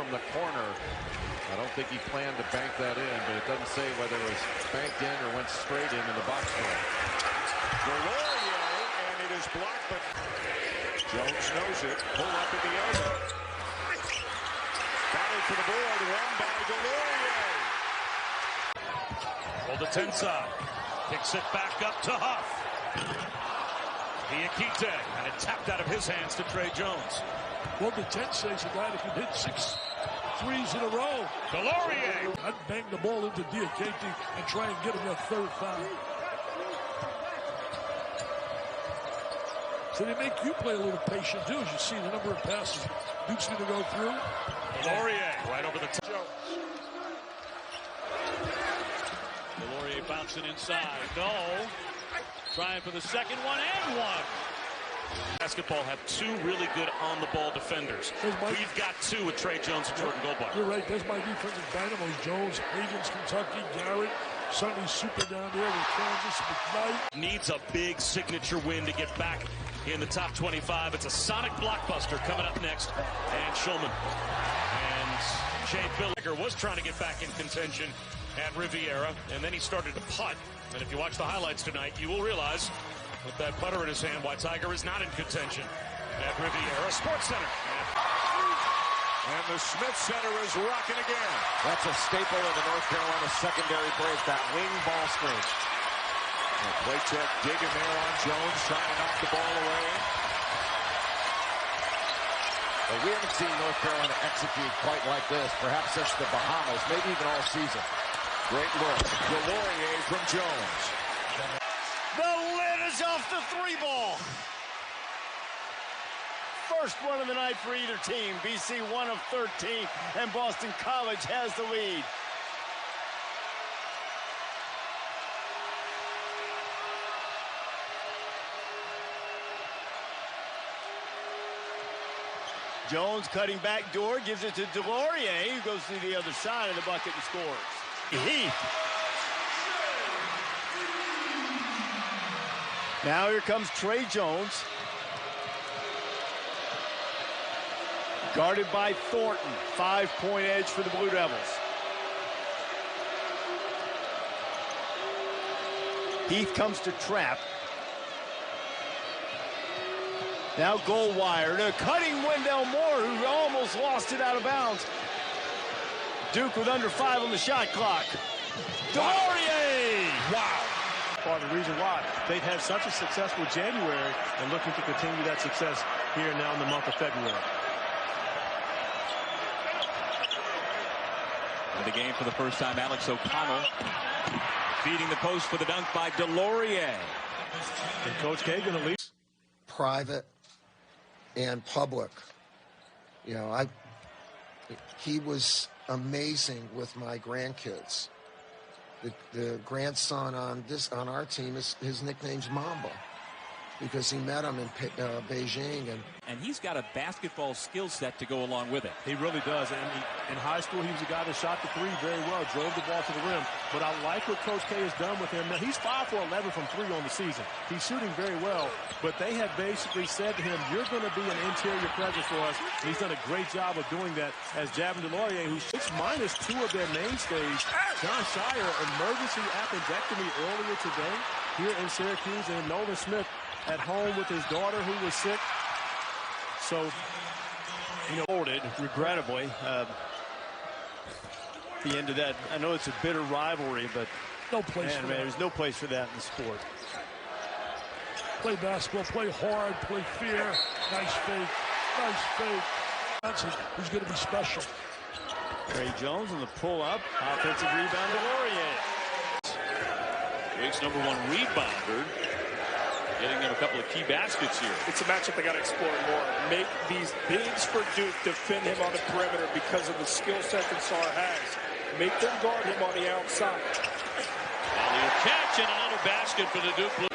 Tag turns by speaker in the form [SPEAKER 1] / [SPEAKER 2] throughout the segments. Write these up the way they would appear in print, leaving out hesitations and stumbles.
[SPEAKER 1] from the corner. I don't think he planned to bank that in, but it doesn't say whether it was banked in or went straight in the box score.
[SPEAKER 2] DeLaurier, and it is blocked, but Jones knows it. Pull up at the elbow. Battle for the board, won by DeLaurier.
[SPEAKER 3] Hold the 10 side. Kicks it back up to Huff. Diakite, and it tapped out of his hands to Trey Jones.
[SPEAKER 4] Well, the 10 says a guy that can hit 6 threes in a row.
[SPEAKER 3] DeLaurier!
[SPEAKER 4] I'd bang the ball into Diakite and try and get him that third foul. So they make you play a little patient, too, as you see the number of passes Duke's going to go through.
[SPEAKER 3] DeLaurier right over the top. DeLaurier bouncing inside. No. Trying for the second one and one. Basketball have two really good on-the-ball defenders. We've got two with Trey Jones and Jordan Goldbach.
[SPEAKER 4] You're right. That's my defensive dynamos. Jones, Higgins, Kentucky, Garrett. Sunday's super down there with Kansas. McKnight.
[SPEAKER 3] Needs a big signature win to get back in the top 25. It's a sonic blockbuster coming up next. And Shulman. And Jay Billiger was trying to get back in contention at Riviera, and then he started to putt. And if you watch the highlights tonight, you will realize with that putter in his hand why Tiger is not in contention at Riviera Sports Center.
[SPEAKER 2] And the Smith Center is rocking again.
[SPEAKER 1] That's a staple of the North Carolina secondary break, that wing ball screen.
[SPEAKER 2] Play check digging there on Jones, trying to knock the ball away.
[SPEAKER 1] Well, we haven't seen North Carolina execute quite like this, perhaps since the Bahamas, maybe even all season.
[SPEAKER 2] Great look. DeLaurier from Jones.
[SPEAKER 5] The lid is off the 3-ball. First one of the night for either team. BC 1 of 13, and Boston College has the lead. Jones cutting back door, gives it to DeLaurier, who goes to the other side of the bucket and scores. Heath. Now here comes Trey Jones. Guarded by Thornton. 5-point edge for the Blue Devils. Heath comes to trap. Now Goldwire to cutting Wendell Moore, who almost lost it out of bounds. Duke with under 5 on the shot clock. DeLaurier!
[SPEAKER 6] Wow. Part of the reason why they've had such a successful January and looking to continue that success here now in the month of February.
[SPEAKER 7] In the game for the first time, Alex O'Connell feeding the post for the dunk by DeLaurier.
[SPEAKER 6] And Coach K going to lead.
[SPEAKER 8] Private and public. You know, he was amazing with my grandkids. The grandson on our team his nickname's Mamba because he met him in Beijing,
[SPEAKER 7] and he's got a basketball skill set to go along with it.
[SPEAKER 6] He really does. And in high school, he was a guy that shot the 3 very well, drove the ball to the rim. But I like what Coach K has done with him. Now, he's 5 for 11 from 3 on the season. He's shooting very well, but they have basically said to him, you're going to be an interior presence for us. And he's done a great job of doing that as Javin DeLaurier, who's minus 2 of their mainstays. John Shire, emergency appendectomy earlier today here in Syracuse, and Nolan Smith at home with his daughter who was sick. So, you know, regrettably, the end of that. I know it's a bitter rivalry, but
[SPEAKER 4] no place for that.
[SPEAKER 6] There's no place for that in the sport.
[SPEAKER 4] Play basketball, play hard, play fair. Nice fake, nice fake. That's who's going to be special.
[SPEAKER 6] Trey Jones on the pull-up. Offensive rebound, DeLaurier.
[SPEAKER 3] Jake's #1 rebounder. Getting them a couple of key baskets here.
[SPEAKER 9] It's a matchup they got to explore more. Make these bigs for Duke defend him on the perimeter because of the skill set that Sarr has. Make them guard him on the outside.
[SPEAKER 3] Alley-oop catch and another basket for the Duke Blue.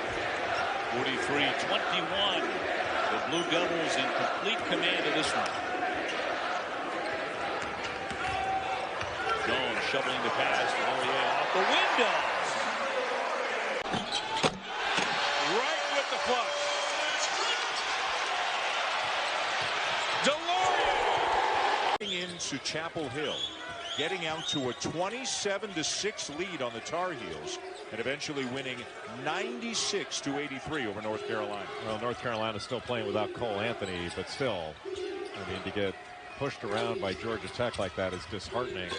[SPEAKER 3] 43-21. The Blue Devils in complete command of this one. Jones shoveling the pass. DeLaurier off the window.
[SPEAKER 2] DeLaurier in to Chapel Hill, getting out to a 27-6 lead on the Tar Heels, and eventually winning 96-83 over North Carolina.
[SPEAKER 1] Well, North Carolina is still playing without Cole Anthony, but still, I mean, to get pushed around by Georgia Tech like that is disheartening.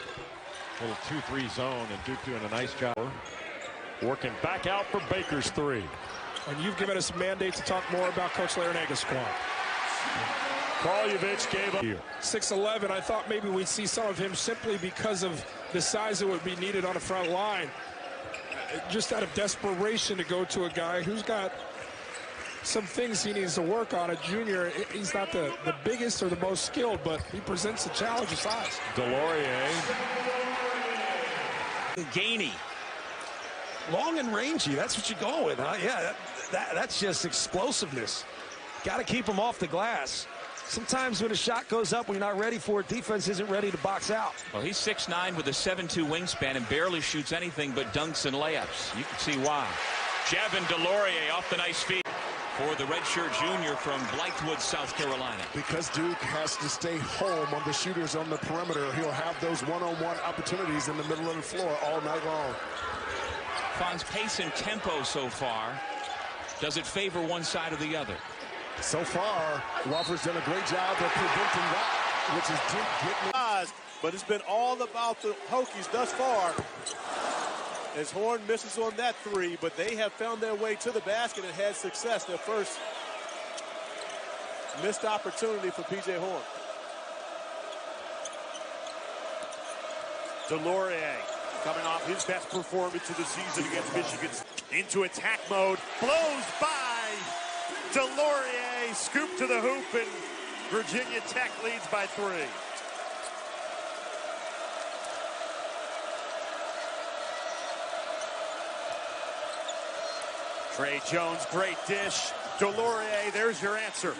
[SPEAKER 1] Little 2-3 zone, and Duke doing a nice job.
[SPEAKER 6] Working back out for Baker's three.
[SPEAKER 9] And you've given us a mandate to talk more about Coach Larinaga's squad.
[SPEAKER 6] Kraljevic gave up.
[SPEAKER 9] 6'11", I thought maybe we'd see some of him simply because of the size that would be needed on the front line. Just out of desperation to go to a guy who's got some things he needs to work on. A junior, he's not the biggest or the most skilled, but he presents a challenge of size.
[SPEAKER 6] DeLaurier.
[SPEAKER 10] Gainey. Long and rangy, that's what you go with, huh? Yeah, that's just explosiveness. Got to keep him off the glass. Sometimes when a shot goes up, when you're not ready for it, defense isn't ready to box out.
[SPEAKER 7] Well, he's 6'9" with a 7'2" wingspan and barely shoots anything but dunks and layups. You can see why. Javin DeLaurier off the nice feet for the redshirt junior from Blythewood, South Carolina.
[SPEAKER 11] Because Duke has to stay home on the shooters on the perimeter, he'll have those one-on-one opportunities in the middle of the floor all night long.
[SPEAKER 7] Finds pace and tempo so far. Does it favor one side or the other?
[SPEAKER 11] So far, Wofford's done a great job of preventing that, which is Duke getting.
[SPEAKER 12] But it's been all about the Hokies thus far. As Horn misses on that three, but they have found their way to the basket and had success. Their first missed opportunity for P.J. Horn.
[SPEAKER 2] DeLaurier coming off his best performance of the season against Michigan. Into attack mode. Blows by DeLaurier. Scoop to the hoop, and Virginia Tech leads by 3. Trey Jones, great dish. DeLaurier, there's your answer.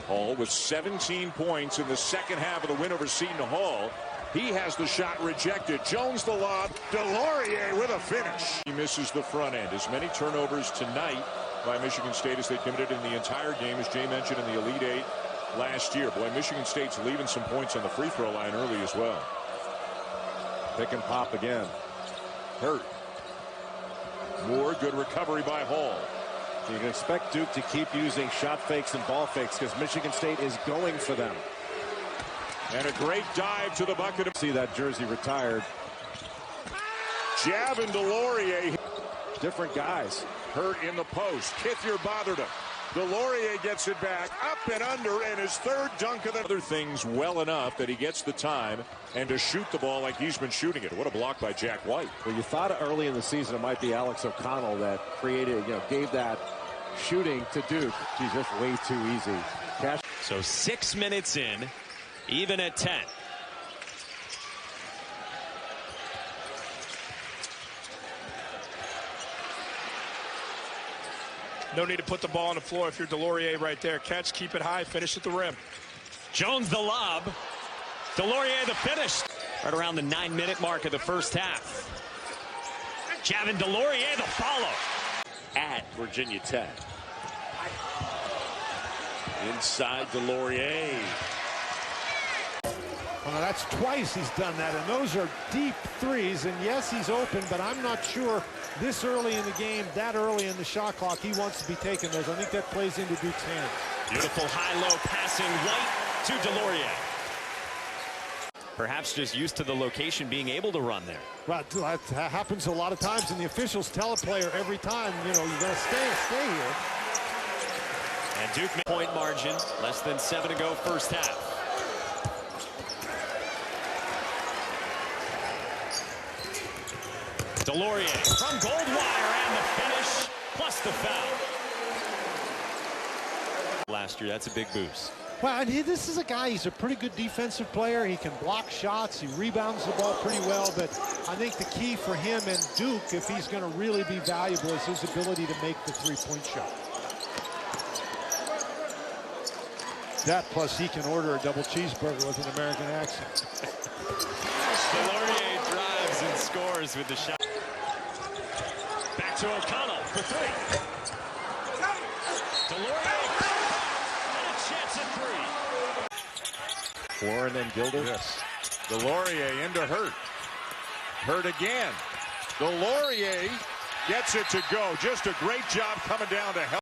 [SPEAKER 2] Hall with 17 points in the second half of the win over Seton Hall. He has the shot rejected. Jones the lob. DeLaurier with a finish. He misses the front end. As many turnovers tonight by Michigan State as they committed in the entire game, as Jay mentioned, in the Elite Eight last year. Boy, Michigan State's leaving some points on the free throw line early as well. Pick and pop again. Hurt. Moore, good recovery by Hall.
[SPEAKER 5] So you can expect Duke to keep using shot fakes and ball fakes because Michigan State is going for them.
[SPEAKER 2] And a great dive to the bucket.
[SPEAKER 5] See that jersey retired.
[SPEAKER 2] Javin DeLaurier.
[SPEAKER 5] Different guys.
[SPEAKER 2] Hurt in the post. Kithier bothered him. DeLaurier gets it back, up and under, and his third dunk of the other things well enough that he gets the time and to shoot the ball like he's been shooting it. What a block by Jack White.
[SPEAKER 5] Well, you thought early in the season it might be Alex O'Connell that created, gave that shooting to Duke. He's just way too easy.
[SPEAKER 10] So 6 minutes in, even at 10.
[SPEAKER 9] No need to put the ball on the floor if you're DeLaurier right there. Catch, keep it high, finish at the rim.
[SPEAKER 10] Jones the lob. DeLaurier the finish. Right around the 9-minute mark of the first half. Javin DeLaurier the follow.
[SPEAKER 2] At Virginia Tech. Inside DeLaurier.
[SPEAKER 13] Well, that's twice he's done that, and those are deep threes. And yes, he's open, but I'm not sure this early in the game, that early in the shot clock, he wants to be taking those. I think that plays into Duke's hands.
[SPEAKER 10] Beautiful high-low passing, White to DeLaurier. Perhaps just used to the location, being able to run there.
[SPEAKER 13] Well, that happens a lot of times, and the officials tell a player every time, you got to stay here.
[SPEAKER 10] And Duke point margin, less than 7 to go first half. DeLaurier from Goldwire, and the finish, plus the foul. Last year, that's a big boost.
[SPEAKER 13] Well, and this is a guy, he's a pretty good defensive player. He can block shots. He rebounds the ball pretty well. But I think the key for him and Duke, if he's going to really be valuable, is his ability to make the three-point shot. That plus he can order a double cheeseburger with an American accent.
[SPEAKER 10] DeLaurier drives and scores with the shot. Back to O'Connell for 3. DeLaurier and a chance at 3.
[SPEAKER 1] Before and then Gilder.
[SPEAKER 2] Yes. DeLaurier into Hurt. Hurt again. DeLaurier gets it to go. Just a great job coming down to help.